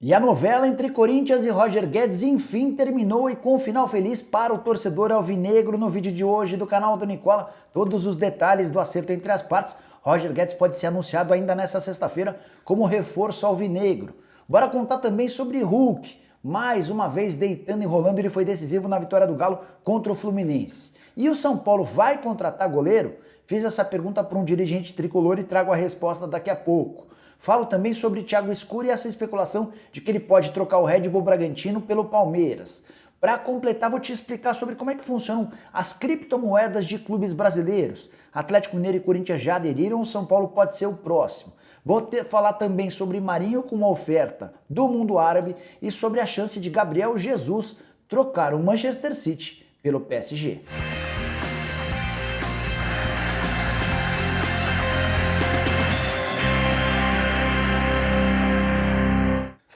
E a novela entre Corinthians e Roger Guedes enfim terminou e com um final feliz para o torcedor alvinegro. No vídeo de hoje do canal do Nicola, todos os detalhes do acerto entre as partes. Roger Guedes pode ser anunciado ainda nesta sexta-feira como reforço alvinegro. Bora contar também sobre Hulk, mais uma vez deitando e rolando, ele foi decisivo na vitória do Galo contra o Fluminense. E o São Paulo vai contratar goleiro? Fiz essa pergunta para um dirigente tricolor e trago a resposta daqui a pouco. Falo também sobre Thiago Escuro e essa especulação de que ele pode trocar o Red Bull Bragantino pelo Palmeiras. Para completar, vou te explicar sobre como é que funcionam as criptomoedas de clubes brasileiros. Atlético Mineiro e Corinthians já aderiram, o São Paulo pode ser o próximo. Vou falar também sobre Marinho com uma oferta do mundo árabe e sobre a chance de Gabriel Jesus trocar o Manchester City pelo PSG.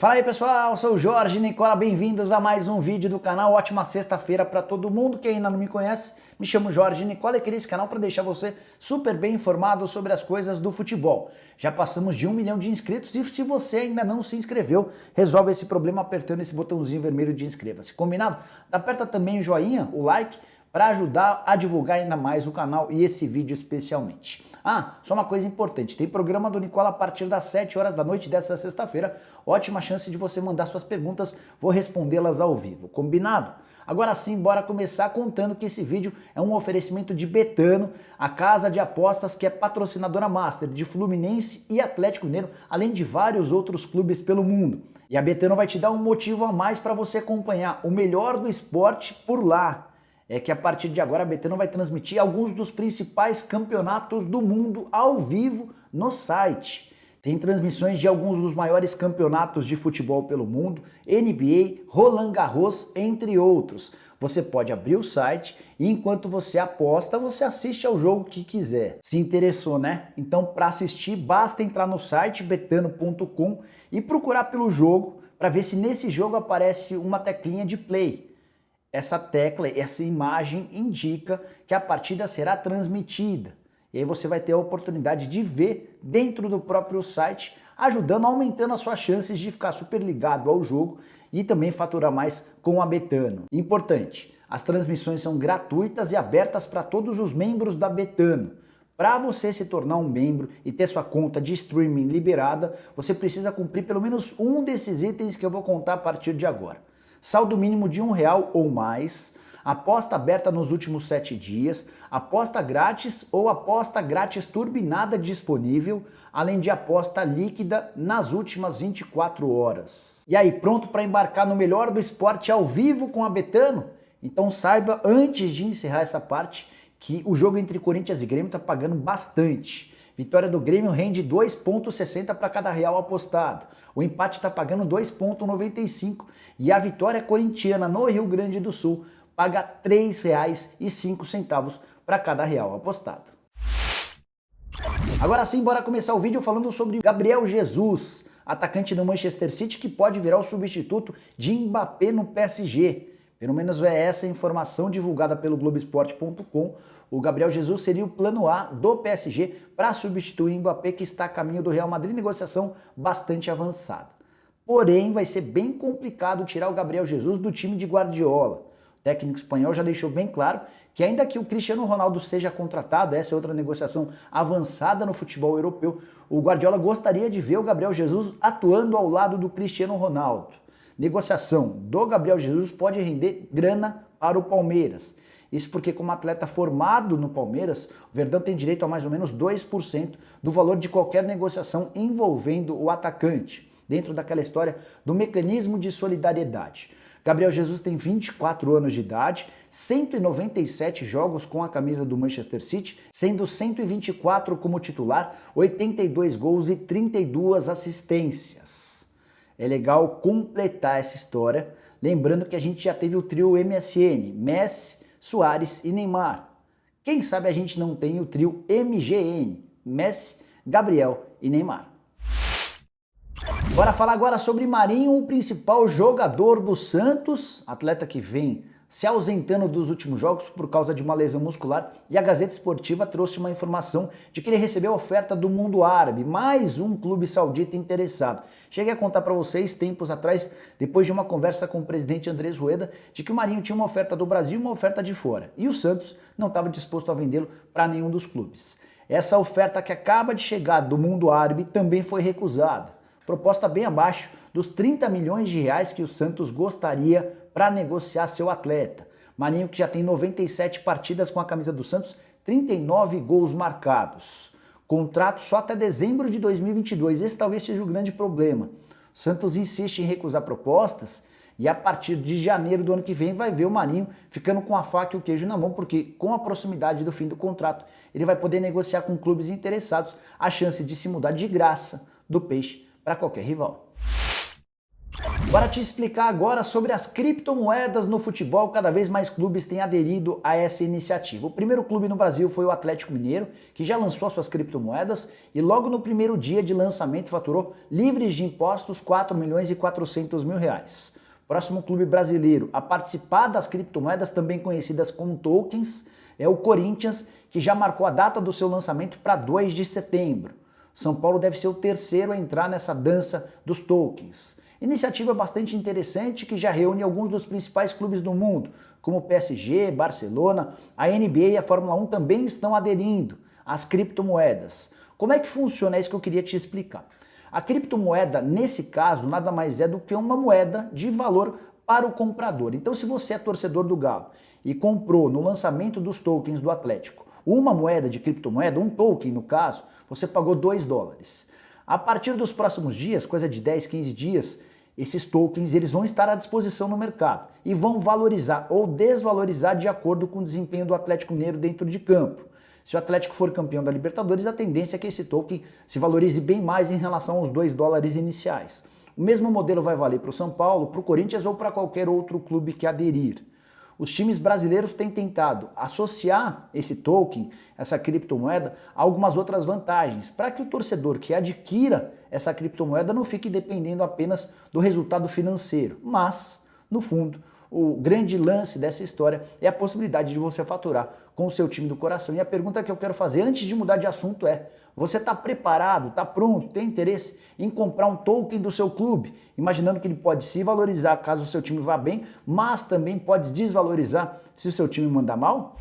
Fala aí pessoal, sou o Jorge Nicola, bem-vindos a mais um vídeo do canal. Ótima sexta-feira para todo mundo. Quem ainda não me conhece, me chamo Jorge Nicola e criei esse canal para deixar você super bem informado sobre as coisas do futebol. Já passamos de 1 milhão de inscritos e se você ainda não se inscreveu, resolve esse problema apertando esse botãozinho vermelho de inscreva-se. Combinado? Aperta também o joinha, o like, para ajudar a divulgar ainda mais o canal e esse vídeo especialmente. Ah, só uma coisa importante, tem programa do Nicola a partir das 7 horas da noite desta sexta-feira, ótima chance de você mandar suas perguntas, vou respondê-las ao vivo, combinado? Agora sim, bora começar contando que esse vídeo é um oferecimento de Betano, a casa de apostas que é patrocinadora master de Fluminense e Atlético Mineiro, além de vários outros clubes pelo mundo. E a Betano vai te dar um motivo a mais para você acompanhar o melhor do esporte por lá. É que a partir de agora a Betano vai transmitir alguns dos principais campeonatos do mundo ao vivo no site. Tem transmissões de alguns dos maiores campeonatos de futebol pelo mundo, NBA, Roland Garros, entre outros. Você pode abrir o site e enquanto você aposta, você assiste ao jogo que quiser. Se interessou, né? Então para assistir basta entrar no site betano.com e procurar pelo jogo para ver se nesse jogo aparece uma teclinha de play. Essa tecla, essa imagem indica que a partida será transmitida. E aí você vai ter a oportunidade de ver dentro do próprio site, ajudando, aumentando as suas chances de ficar super ligado ao jogo e também faturar mais com a Betano. Importante, as transmissões são gratuitas e abertas para todos os membros da Betano. Para você se tornar um membro e ter sua conta de streaming liberada, você precisa cumprir pelo menos um desses itens que eu vou contar a partir de agora. Saldo mínimo de R$1 ou mais, aposta aberta nos últimos 7 dias, aposta grátis ou aposta grátis turbinada disponível, além de aposta líquida nas últimas 24 horas. E aí, pronto para embarcar no melhor do esporte ao vivo com a Betano? Então saiba, antes de encerrar essa parte, que o jogo entre Corinthians e Grêmio está pagando bastante. Vitória do Grêmio rende 2,60 para cada real apostado. O empate está pagando 2,95 e a vitória corintiana no Rio Grande do Sul paga R$ 3,05 para cada real apostado. Agora sim, bora começar o vídeo falando sobre Gabriel Jesus, atacante do Manchester City que pode virar o substituto de Mbappé no PSG. Pelo menos é essa a informação divulgada pelo Globoesporte.com. O Gabriel Jesus seria o plano A do PSG para substituir o Mbappé, que está a caminho do Real Madrid, negociação bastante avançada. Porém, vai ser bem complicado tirar o Gabriel Jesus do time de Guardiola. O técnico espanhol já deixou bem claro que ainda que o Cristiano Ronaldo seja contratado, essa é outra negociação avançada no futebol europeu, o Guardiola gostaria de ver o Gabriel Jesus atuando ao lado do Cristiano Ronaldo. Negociação do Gabriel Jesus pode render grana para o Palmeiras. Isso porque, como atleta formado no Palmeiras, o Verdão tem direito a mais ou menos 2% do valor de qualquer negociação envolvendo o atacante, dentro daquela história do mecanismo de solidariedade. Gabriel Jesus tem 24 anos de idade, 197 jogos com a camisa do Manchester City, sendo 124 como titular, 82 gols e 32 assistências. É legal completar essa história, lembrando que a gente já teve o trio MSN, Messi, Suárez e Neymar. Quem sabe a gente não tem o trio MGN, Messi, Gabriel e Neymar. Bora falar agora sobre Marinho, o principal jogador do Santos, atleta que vem se ausentando dos últimos jogos por causa de uma lesão muscular, e a Gazeta Esportiva trouxe uma informação de que ele recebeu oferta do mundo árabe, mais um clube saudita interessado. Cheguei a contar para vocês tempos atrás, depois de uma conversa com o presidente Andrés Rueda, de que o Marinho tinha uma oferta do Brasil e uma oferta de fora, e o Santos não estava disposto a vendê-lo para nenhum dos clubes. Essa oferta que acaba de chegar do mundo árabe também foi recusada, proposta bem abaixo dos 30 milhões de reais que o Santos gostaria para negociar seu atleta. Marinho, que já tem 97 partidas com a camisa do Santos, 39 gols marcados. Contrato só até dezembro de 2022. Esse talvez seja o grande problema. O Santos insiste em recusar propostas e a partir de janeiro do ano que vem vai ver o Marinho ficando com a faca e o queijo na mão, porque com a proximidade do fim do contrato ele vai poder negociar com clubes interessados a chance de se mudar de graça do Peixe para qualquer rival. Bora te explicar agora sobre as criptomoedas no futebol. Cada vez mais clubes têm aderido a essa iniciativa. O primeiro clube no Brasil foi o Atlético Mineiro, que já lançou suas criptomoedas e logo no primeiro dia de lançamento faturou, livres de impostos, 4 milhões e 400 mil reais. Próximo clube brasileiro a participar das criptomoedas, também conhecidas como tokens, é o Corinthians, que já marcou a data do seu lançamento para 2 de setembro. São Paulo deve ser o terceiro a entrar nessa dança dos tokens. Iniciativa bastante interessante que já reúne alguns dos principais clubes do mundo, como o PSG, Barcelona, a NBA e a Fórmula 1 também estão aderindo às criptomoedas. Como é que funciona? É isso que eu queria te explicar. A criptomoeda, nesse caso, nada mais é do que uma moeda de valor para o comprador. Então, se você é torcedor do Galo e comprou no lançamento dos tokens do Atlético uma moeda de criptomoeda, um token no caso, você pagou 2 dólares. A partir dos próximos dias, coisa de 10, 15 dias, esses tokens eles vão estar à disposição no mercado e vão valorizar ou desvalorizar de acordo com o desempenho do Atlético Mineiro dentro de campo. Se o Atlético for campeão da Libertadores, a tendência é que esse token se valorize bem mais em relação aos 2 dólares iniciais. O mesmo modelo vai valer para o São Paulo, para o Corinthians ou para qualquer outro clube que aderir. Os times brasileiros têm tentado associar esse token, essa criptomoeda, a algumas outras vantagens, para que o torcedor que adquira essa criptomoeda não fique dependendo apenas do resultado financeiro. Mas, no fundo, o grande lance dessa história é a possibilidade de você faturar com o seu time do coração. E a pergunta que eu quero fazer antes de mudar de assunto é: você está preparado, está pronto, tem interesse em comprar um token do seu clube, imaginando que ele pode se valorizar caso o seu time vá bem, mas também pode desvalorizar se o seu time mandar mal?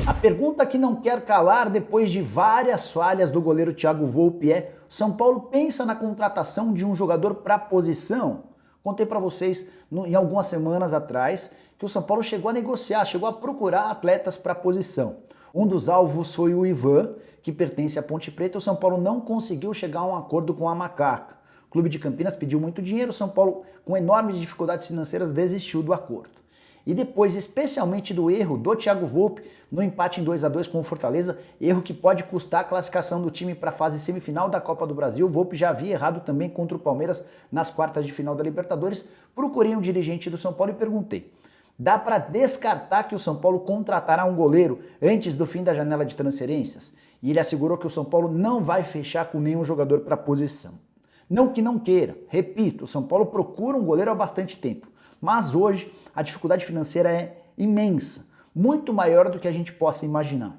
A pergunta que não quer calar depois de várias falhas do goleiro Thiago Volpi é: São Paulo pensa na contratação de um jogador para a posição? Contei para vocês em algumas semanas atrás que o São Paulo chegou a negociar, chegou a procurar atletas para a posição. Um dos alvos foi o Ivan, que pertence à Ponte Preta. O São Paulo não conseguiu chegar a um acordo com a Macaca. O Clube de Campinas pediu muito dinheiro, o São Paulo, com enormes dificuldades financeiras, desistiu do acordo. E depois, especialmente do erro do Thiago Volpi no empate em 2-2 com o Fortaleza, erro que pode custar a classificação do time para a fase semifinal da Copa do Brasil. O Volpi já havia errado também contra o Palmeiras nas quartas de final da Libertadores. Procurei um dirigente do São Paulo e perguntei: dá para descartar que o São Paulo contratará um goleiro antes do fim da janela de transferências? E ele assegurou que o São Paulo não vai fechar com nenhum jogador para a posição. Não que não queira, repito, o São Paulo procura um goleiro há bastante tempo, mas hoje a dificuldade financeira é imensa, muito maior do que a gente possa imaginar.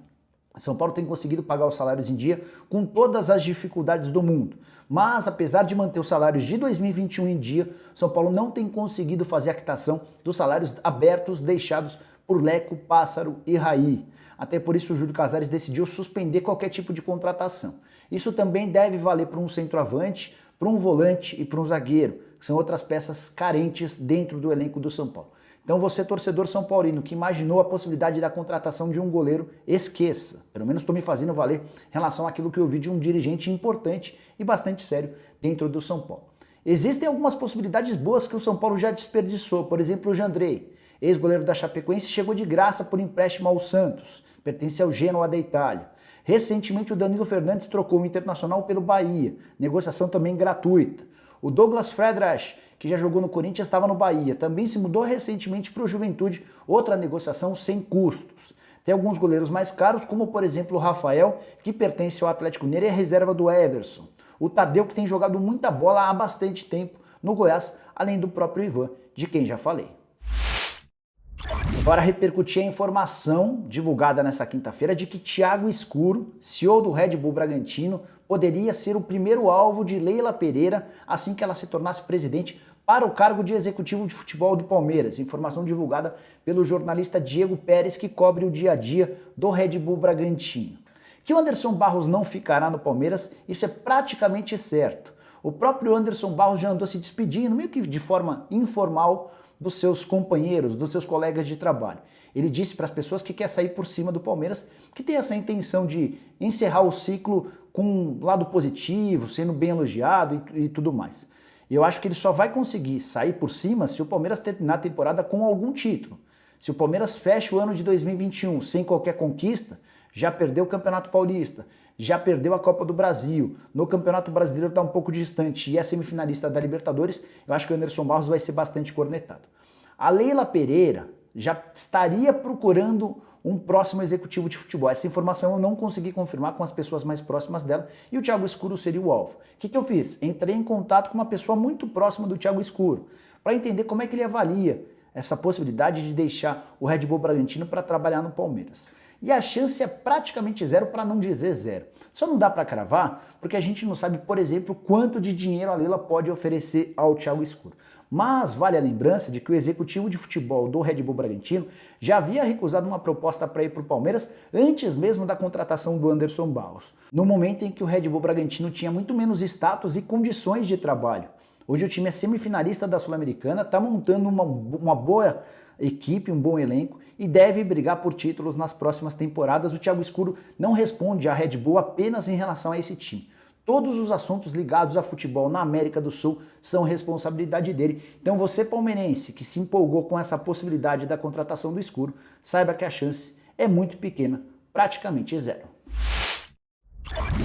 O São Paulo tem conseguido pagar os salários em dia com todas as dificuldades do mundo, mas apesar de manter os salários de 2021 em dia, São Paulo não tem conseguido fazer a quitação dos salários abertos deixados por Leco, Pássaro e Raí. Até por isso o Júlio Casares decidiu suspender qualquer tipo de contratação. Isso também deve valer para um centroavante, para um volante e para um zagueiro, que são outras peças carentes dentro do elenco do São Paulo. Então você, torcedor são paulino, que imaginou a possibilidade da contratação de um goleiro, esqueça. Pelo menos estou me fazendo valer em relação àquilo que eu vi de um dirigente importante e bastante sério dentro do São Paulo. Existem algumas possibilidades boas que o São Paulo já desperdiçou. Por exemplo, o Jandrei, ex-goleiro da Chapecoense, chegou de graça por empréstimo ao Santos, pertence ao Genoa da Itália. Recentemente o Danilo Fernandes trocou o Internacional pelo Bahia, negociação também gratuita. O Douglas Friedrich, que já jogou no Corinthians, estava no Bahia, também se mudou recentemente para o Juventude, outra negociação sem custos. Tem alguns goleiros mais caros, como por exemplo o Rafael, que pertence ao Atlético Mineiro e é reserva do Everson. O Tadeu, que tem jogado muita bola há bastante tempo no Goiás, além do próprio Ivan, de quem já falei. Agora repercutir a informação divulgada nessa quinta-feira de que Thiago Escuro, CEO do Red Bull Bragantino, poderia ser o primeiro alvo de Leila Pereira assim que ela se tornasse presidente para o cargo de executivo de futebol do Palmeiras. Informação divulgada pelo jornalista Diego Pérez, que cobre o dia a dia do Red Bull Bragantino. Que o Anderson Barros não ficará no Palmeiras, isso é praticamente certo. O próprio Anderson Barros já andou se despedindo, meio que de forma informal, dos seus companheiros, dos seus colegas de trabalho. Ele disse para as pessoas que quer sair por cima do Palmeiras, que tem essa intenção de encerrar o ciclo com um lado positivo, sendo bem elogiado e tudo mais. E eu acho que ele só vai conseguir sair por cima se o Palmeiras terminar a temporada com algum título. Se o Palmeiras fecha o ano de 2021 sem qualquer conquista, já perdeu o Campeonato Paulista, já perdeu a Copa do Brasil, no Campeonato Brasileiro está um pouco distante e é semifinalista da Libertadores, eu acho que o Anderson Barros vai ser bastante cornetado. A Leila Pereira já estaria procurando um próximo executivo de futebol. Essa informação eu não consegui confirmar com as pessoas mais próximas dela e o Thiago Escuro seria o alvo. O que eu fiz? Entrei em contato com uma pessoa muito próxima do Thiago Escuro para entender como é que ele avalia essa possibilidade de deixar o Red Bull Bragantino para trabalhar no Palmeiras. E a chance é praticamente zero, para não dizer zero. Só não dá para cravar porque a gente não sabe, por exemplo, quanto de dinheiro a Leila pode oferecer ao Thiago Escuro. Mas vale a lembrança de que o executivo de futebol do Red Bull Bragantino já havia recusado uma proposta para ir para o Palmeiras antes mesmo da contratação do Anderson Barros, no momento em que o Red Bull Bragantino tinha muito menos status e condições de trabalho. Hoje o time é semifinalista da Sul-Americana, está montando uma boa equipe, um bom elenco e deve brigar por títulos nas próximas temporadas. O Thiago Escuro não responde à Red Bull apenas em relação a esse time. Todos os assuntos ligados a futebol na América do Sul são responsabilidade dele. Então você palmeirense que se empolgou com essa possibilidade da contratação do Escuro, saiba que a chance é muito pequena, praticamente zero.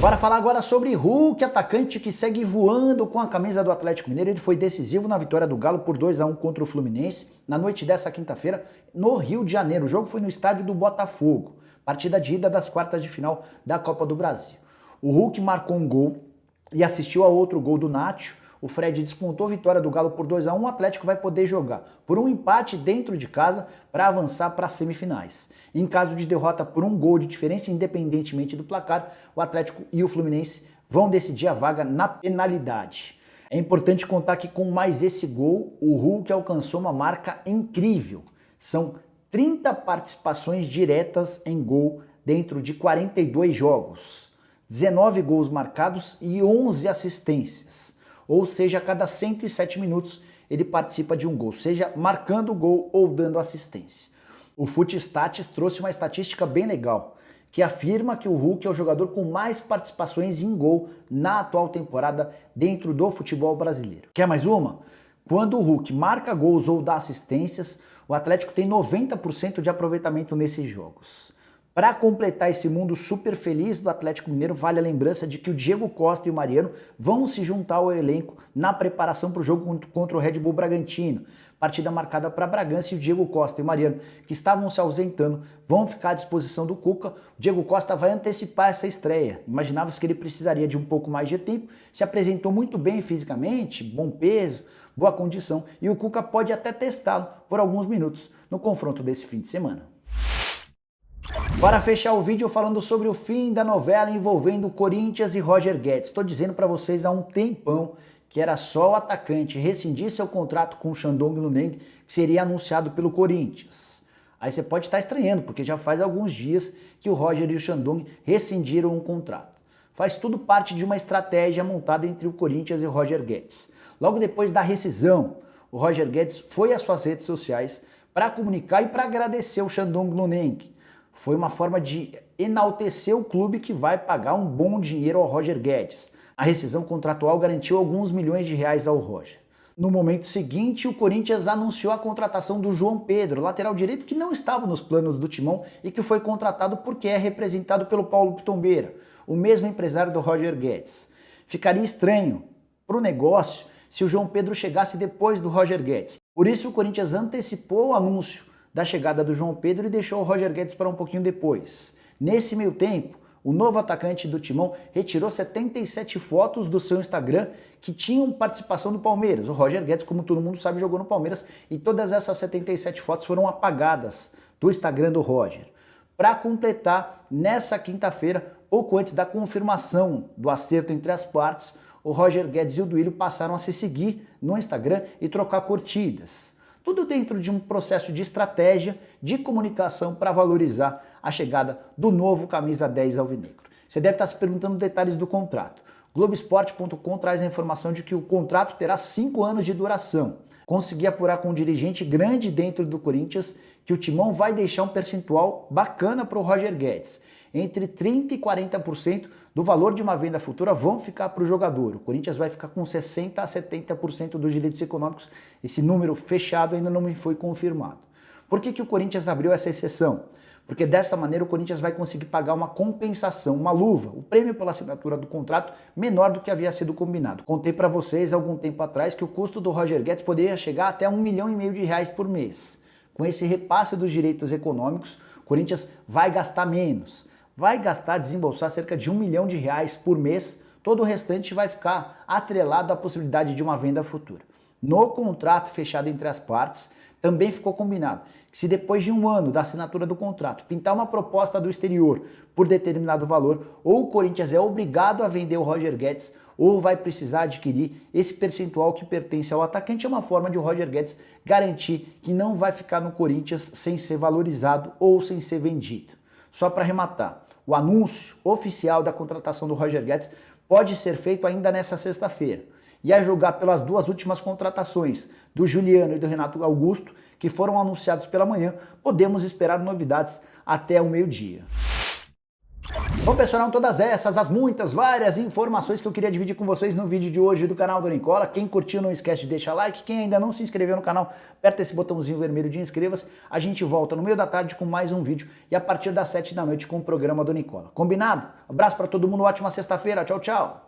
Bora falar agora sobre Hulk, atacante que segue voando com a camisa do Atlético Mineiro. Ele foi decisivo na vitória do Galo por 2-1 contra o Fluminense na noite dessa quinta-feira no Rio de Janeiro. O jogo foi no estádio do Botafogo, partida de ida das quartas de final da Copa do Brasil. O Hulk marcou um gol e assistiu a outro gol do Nacho. O Fred descontou a vitória do Galo por 2-1. O Atlético vai poder jogar por um empate dentro de casa para avançar para as semifinais. Em caso de derrota por um gol de diferença, independentemente do placar, o Atlético e o Fluminense vão decidir a vaga na penalidade. É importante contar que com mais esse gol, o Hulk alcançou uma marca incrível. São 30 participações diretas em gol dentro de 42 jogos. 19 gols marcados e 11 assistências. Ou seja, a cada 107 minutos ele participa de um gol, seja marcando o gol ou dando assistência. O Footstats trouxe uma estatística bem legal, que afirma que o Hulk é o jogador com mais participações em gol na atual temporada dentro do futebol brasileiro. Quer mais uma? Quando o Hulk marca gols ou dá assistências, o Atlético tem 90% de aproveitamento nesses jogos. Para completar esse mundo super feliz do Atlético Mineiro, vale a lembrança de que o Diego Costa e o Mariano vão se juntar ao elenco na preparação para o jogo contra o Red Bull Bragantino. Partida marcada para Bragança e o Diego Costa e o Mariano, que estavam se ausentando, vão ficar à disposição do Cuca. O Diego Costa vai antecipar essa estreia. Imaginava-se que ele precisaria de um pouco mais de tempo, se apresentou muito bem fisicamente, bom peso, boa condição, e o Cuca pode até testá-lo por alguns minutos no confronto desse fim de semana. Para fechar o vídeo falando sobre o fim da novela envolvendo Corinthians e Roger Guedes. Estou dizendo para vocês há um tempão que era só o atacante rescindir seu contrato com o Shandong Luneng que seria anunciado pelo Corinthians. Aí você pode estar estranhando, porque já faz alguns dias que o Roger e o Shandong rescindiram um contrato. Faz tudo parte de uma estratégia montada entre o Corinthians e o Roger Guedes. Logo depois da rescisão, o Roger Guedes foi às suas redes sociais para comunicar e para agradecer o Shandong Luneng. Foi uma forma de enaltecer o clube que vai pagar um bom dinheiro ao Roger Guedes. A rescisão contratual garantiu alguns milhões de reais ao Roger. No momento seguinte, o Corinthians anunciou a contratação do João Pedro, lateral direito que não estava nos planos do Timão e que foi contratado porque é representado pelo Paulo Pitombeira, o mesmo empresário do Roger Guedes. Ficaria estranho para o negócio se o João Pedro chegasse depois do Roger Guedes. Por isso o Corinthians antecipou o anúncio da chegada do João Pedro e deixou o Roger Guedes para um pouquinho depois. Nesse meio tempo, o novo atacante do Timão retirou 77 fotos do seu Instagram que tinham participação do Palmeiras. O Roger Guedes, como todo mundo sabe, jogou no Palmeiras e todas essas 77 fotos foram apagadas do Instagram do Roger. Para completar, nessa quinta-feira, pouco antes da confirmação do acerto entre as partes, o Roger Guedes e o Duílio passaram a se seguir no Instagram e trocar curtidas. Tudo dentro de um processo de estratégia, de comunicação para valorizar a chegada do novo camisa 10 alvinegro. Você deve estar se perguntando detalhes do contrato. Globoesporte.com traz a informação de que o contrato terá 5 anos de duração. Consegui apurar com um dirigente grande dentro do Corinthians que o Timão vai deixar um percentual bacana para o Roger Guedes. Entre 30% e 40% do valor de uma venda futura vão ficar para o jogador. O Corinthians vai ficar com 60% a 70% dos direitos econômicos. Esse número fechado ainda não me foi confirmado. Por que o Corinthians abriu essa exceção? Porque dessa maneira o Corinthians vai conseguir pagar uma compensação, uma luva, o prêmio pela assinatura do contrato menor do que havia sido combinado. Contei para vocês algum tempo atrás que o custo do Roger Guedes poderia chegar até R$1,5 milhão por mês. Com esse repasse dos direitos econômicos, o Corinthians vai gastar menos. Vai gastar, desembolsar cerca de R$1 milhão por mês, todo o restante vai ficar atrelado à possibilidade de uma venda futura. No contrato fechado entre as partes, também ficou combinado que se depois de 1 ano da assinatura do contrato pintar uma proposta do exterior por determinado valor, ou o Corinthians é obrigado a vender o Roger Guedes, ou vai precisar adquirir esse percentual que pertence ao atacante. É uma forma de o Roger Guedes garantir que não vai ficar no Corinthians sem ser valorizado ou sem ser vendido. Só para arrematar, o anúncio oficial da contratação do Roger Guedes pode ser feito ainda nessa sexta-feira. E a julgar pelas 2 últimas contratações do Juliano e do Renato Augusto, que foram anunciados pela manhã, podemos esperar novidades até o meio-dia. Bom, pessoal, eram todas essas, as muitas, várias informações que eu queria dividir com vocês no vídeo de hoje do canal do Nicola. Quem curtiu, não esquece de deixar like. Quem ainda não se inscreveu no canal, aperta esse botãozinho vermelho de inscreva-se. A gente volta no meio da tarde com mais um vídeo e a partir das 7 da noite com o programa do Nicola. Combinado? Abraço para todo mundo, ótima sexta-feira. Tchau, tchau.